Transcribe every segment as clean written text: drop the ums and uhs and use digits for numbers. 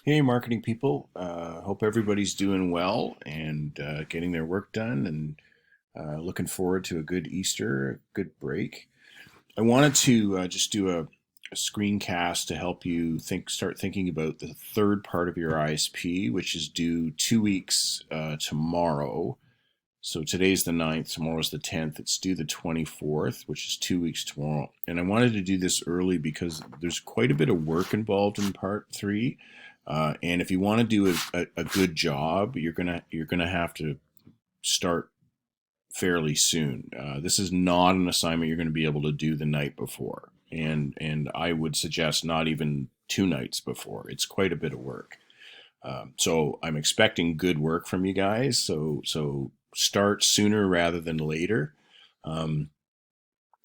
Hey, marketing people. Hope everybody's doing well and getting their work done and looking forward to a good Easter, a good break. I wanted to just do a screencast to help you start thinking about the third part of your ISP, which is due 2 weeks tomorrow. So today's the 9th, tomorrow's the 10th. It's due the 24th, which is 2 weeks tomorrow. And I wanted to do this early because there's quite a bit of work involved in part three. And if you want to do a good job, you're gonna have to start fairly soon. This is not an assignment you're going to be able to do the night before, and I would suggest not even 2 nights before. It's quite a bit of work. So I'm expecting good work from you guys. So start sooner rather than later. Um,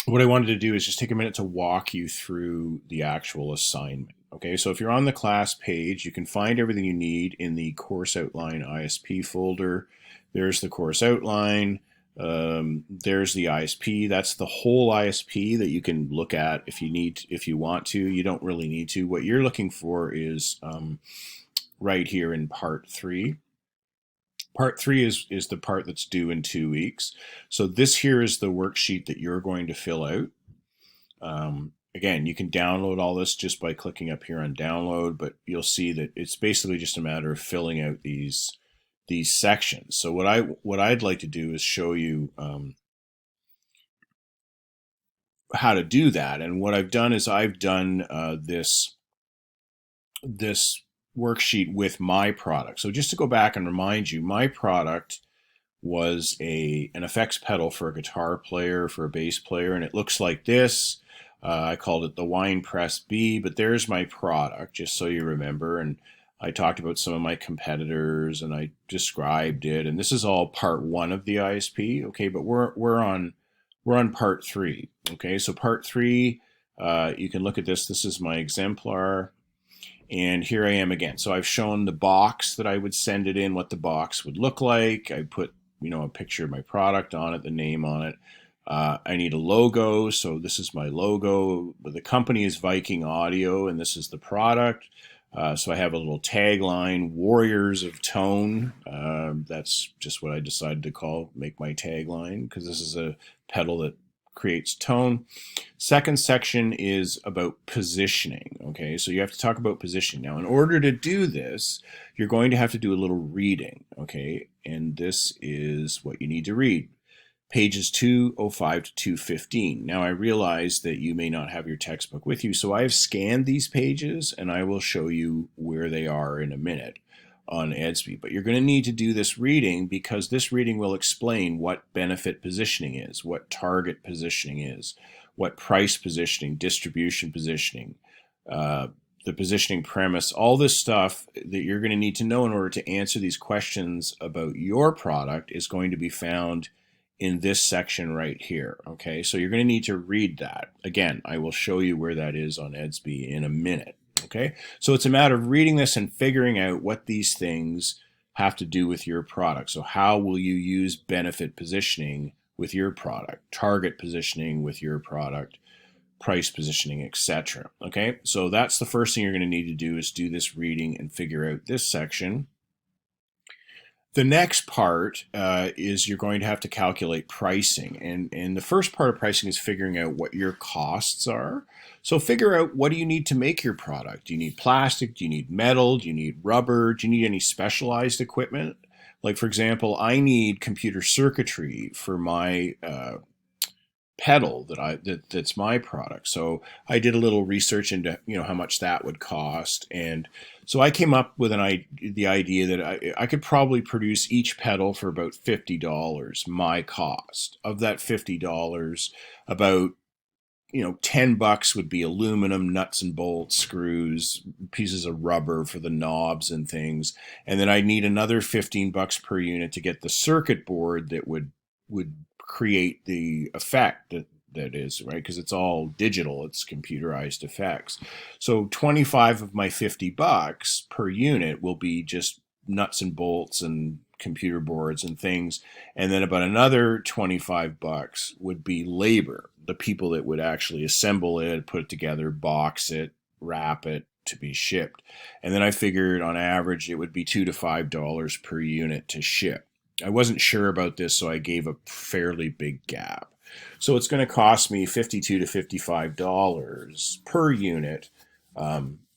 what I wanted to do is just take a minute to walk you through the actual assignment. Okay, so if you're on the class page, you can find everything you need in the course outline ISP folder. There's the course outline. There's the ISP. That's the whole ISP that you can look at if you want to. You don't really need to. What you're looking for is right here in part three. Part three is the part that's due in 2 weeks. So this here is the worksheet that you're going to fill out. Again, you can download all this just by clicking up here on download, but you'll see that it's basically just a matter of filling out these sections. So what I'd like to do is show you how to do that. And what I've done is I've done this worksheet with my product. So just to go back and remind you, my product was an effects pedal for a guitar player, for a bass player, and it looks like this. I called it the Wine Press B, but there's my product, just so you remember. And I talked about some of my competitors, and I described it. And this is all part one of the ISP, okay? But we're on part three, okay? So part three, you can look at this. This is my exemplar. And here I am again. So I've shown the box that I would send it in, what the box would look like. I put, a picture of my product on it, the name on it. I need a logo. So this is my logo. The company is Viking Audio, and this is the product. So I have a little tagline, Warriors of Tone. That's just what I decided to make my tagline, because this is a pedal that creates tone. Second section is about positioning. Okay, so you have to talk about positioning. Now, in order to do this, you're going to have to do a little reading. Okay, and this is what you need to read. Pages 205 to 215. Now, I realize that you may not have your textbook with you, so I've scanned these pages and I will show you where they are in a minute on EDSB. But you're going to need to do this reading, because this reading will explain what benefit positioning is, what target positioning is, what price positioning, distribution positioning, the positioning premise, all this stuff that you're going to need to know in order to answer these questions about your product is going to be found in this section right here. Okay, so you're going to need to read that. Again, I will show you where that is on EDSB in a minute. Okay, so it's a matter of reading this and figuring out what these things have to do with your product. So how will you use benefit positioning with your product, target positioning with your product, price positioning, etc. Okay, so that's the first thing you're going to need to do, is do this reading and figure out this section. The next part is you're going to have to calculate pricing. And the first part of pricing is figuring out what your costs are. So figure out, what do you need to make your product? Do you need plastic? Do you need metal? Do you need rubber? Do you need any specialized equipment? Like, for example, I need computer circuitry for my pedal that's my product. So I did a little research into how much that would cost, and so I came up with the idea that I could probably produce each pedal for about $50. My cost of that $50, about $10 would be aluminum, nuts and bolts, screws, pieces of rubber for the knobs and things, and then I need another $15 per unit to get the circuit board that would create the effect that is, right, because it's all digital, it's computerized effects. So 25 of my $50 per unit will be just nuts and bolts and computer boards and things, and then about another $25 would be labor, the people that would actually assemble it, put it together, box it, wrap it, to be shipped. And then I figured on average it would be $2 to $5 per unit to ship. I wasn't sure about this, so I gave a fairly big gap. So it's going to cost me $52 to $55 per unit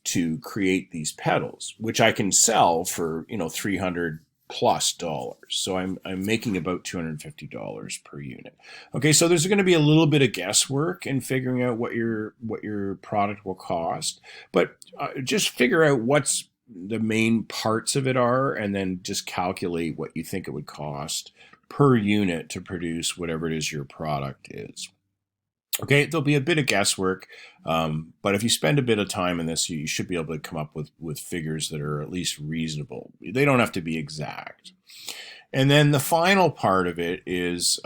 to create these pedals, which I can sell for, you know, $300 plus dollars. So I'm making about $250 per unit. Okay, so there's going to be a little bit of guesswork in figuring out what your product will cost, but just figure out what's the main parts of it are, and then just calculate what you think it would cost per unit to produce whatever it is your product is. Okay, there'll be a bit of guesswork, but if you spend a bit of time in this, you should be able to come up with figures that are at least reasonable. They don't have to be exact. And then the final part of it is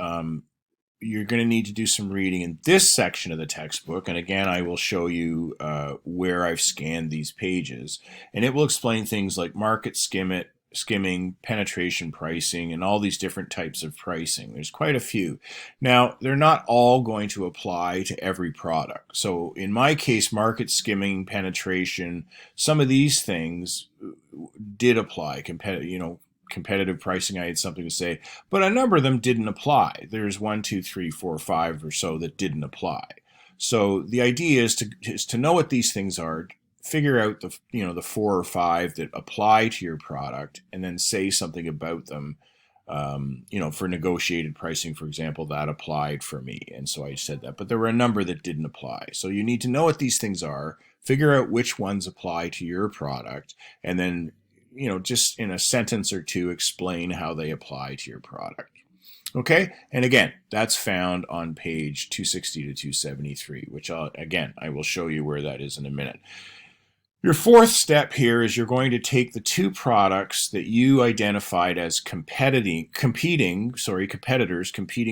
you're going to need to do some reading in this section of the textbook. And again, I will show you where I've scanned these pages. And it will explain things like market skimming, penetration pricing, and all these different types of pricing. There's quite a few. Now, they're not all going to apply to every product. So in my case, market skimming, penetration, some of these things did apply. Competitive pricing, I had something to say, but a number of them didn't apply. There's 1, 2, 3, 4, 5 or so that didn't apply. So the idea is to know what these things are, figure out the 4 or 5 that apply to your product, and then say something about them. For negotiated pricing, for example, that applied for me, and so I said that. But there were a number that didn't apply. So you need to know what these things are, figure out which ones apply to your product, and then just in a sentence or two explain how they apply to your product. Okay, and again, that's found on page 260 to 273, which I will show you where that is in a minute. Your fourth step here is you're going to take the two products that you identified as competing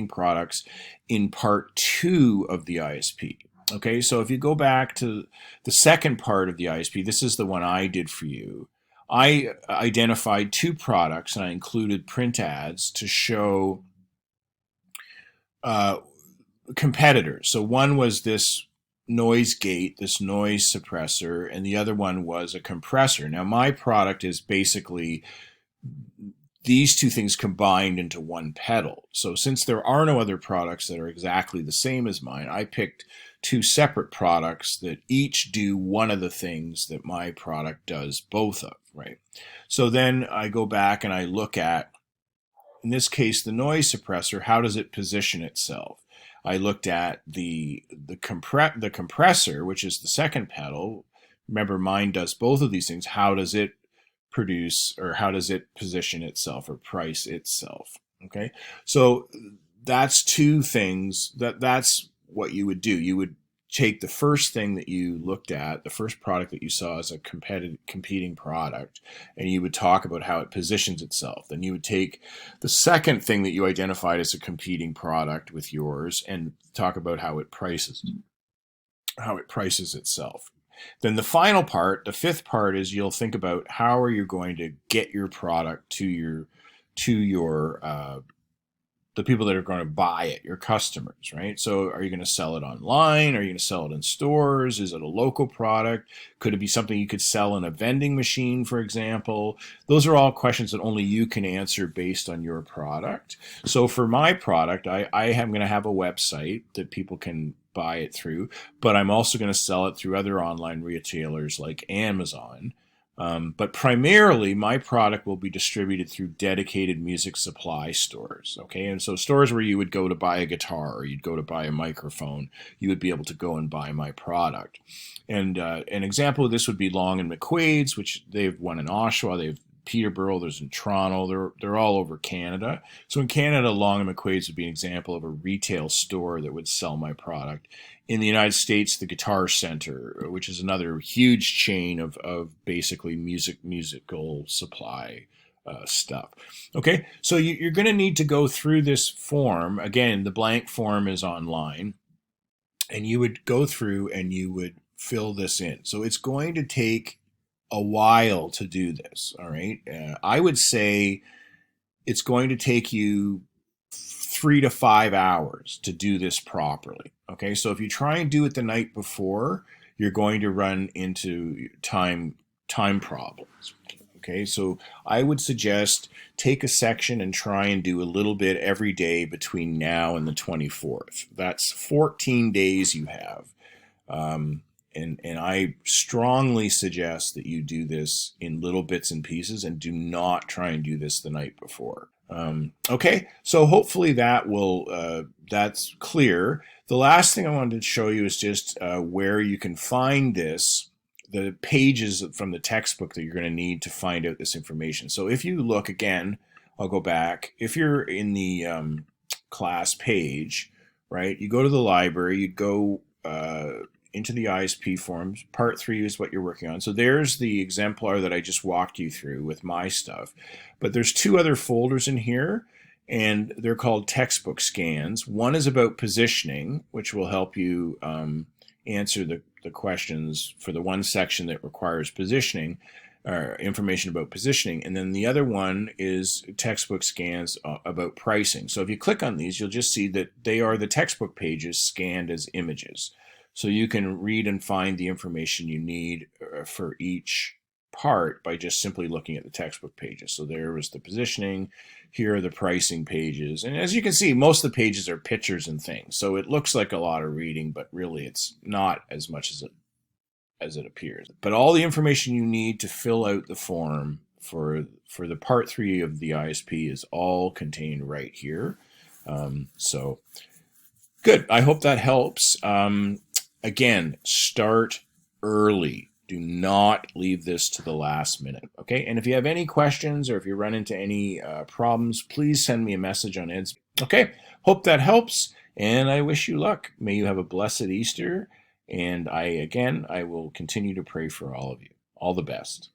products in part 2 of the ISP. Okay, so if you go back to the second part of the ISP, this is the one I did for you. I identified 2 products, and I included print ads to show competitors. So one was this noise gate, this noise suppressor, and the other one was a compressor. Now my product is basically these two things combined into one pedal. So since there are no other products that are exactly the same as mine, I picked 2 separate products that each do one of the things that my product does both of, right? So then I go back and I look at, in this case, the noise suppressor. How does it position itself? I looked at the compressor, which is the second pedal. Remember, mine does both of these things. How does it produce, or how does it position itself or price itself? Okay, so that's 2 things. That's what you would do. You would take the first thing that you looked at, the first product that you saw as a competing product, and you would talk about how it positions itself. Then you would take the second thing that you identified as a competing product with yours and talk about how it prices itself. Then the final part, the fifth part, is you'll think about how are you going to get your product to your the people that are going to buy it, your customers, right? So are you going to sell it online? Are you going to sell it in stores? Is it a local product? Could it be something you could sell in a vending machine, for example? Those are all questions that only you can answer based on your product. So for my product, I am going to have a website that people can buy it through, but I'm also going to sell it through other online retailers like Amazon. But primarily, my product will be distributed through dedicated music supply stores. Okay, and so stores where you would go to buy a guitar or you'd go to buy a microphone, you would be able to go and buy my product. And an example of this would be Long and McQuaid's, which they've one in Oshawa, they have Peterborough, there's in Toronto, they're all over Canada. So in Canada, Long and McQuaid's would be an example of a retail store that would sell my product. In the United States, the Guitar Center, which is another huge chain of basically musical supply stuff. Okay, so you're going to need to go through this form. Again, the blank form is online, and you would go through and you would fill this in. So it's going to take a while to do this, all right? I would say it's going to take you 3 to 5 hours to do this properly. Okay, so if you try and do it the night before, you're going to run into time problems. Okay, so I would suggest take a section and try and do a little bit every day between now and the 24th. That's 14 days you have. And I strongly suggest that you do this in little bits and pieces and do not try and do this the night before. Okay, so hopefully that's clear. The last thing I wanted to show you is just where you can find this, the pages from the textbook that you're going to need to find out this information. So if you look again, I'll go back. If you're in the class page, right, you go to the library, you go into the ISP forms. Part 3 is what you're working on. So there's the exemplar that I just walked you through with my stuff. But there's 2 other folders in here, and they're called textbook scans. One is about positioning, which will help you answer the questions for the one section that requires positioning, or information about positioning. And then the other one is textbook scans about pricing. So if you click on these, you'll just see that they are the textbook pages scanned as images. So you can read and find the information you need for each part by just simply looking at the textbook pages. So there was the positioning, here are the pricing pages. And as you can see, most of the pages are pictures and things. So it looks like a lot of reading, but really it's not as much as it appears. But all the information you need to fill out the form for the part 3 of the ISP is all contained right here. So good. I hope that helps. Again, start early. Do not leave this to the last minute, okay? And if you have any questions or if you run into any problems, please send me a message on Ed's. Okay, hope that helps, and I wish you luck. May you have a blessed Easter, and I will continue to pray for all of you. All the best.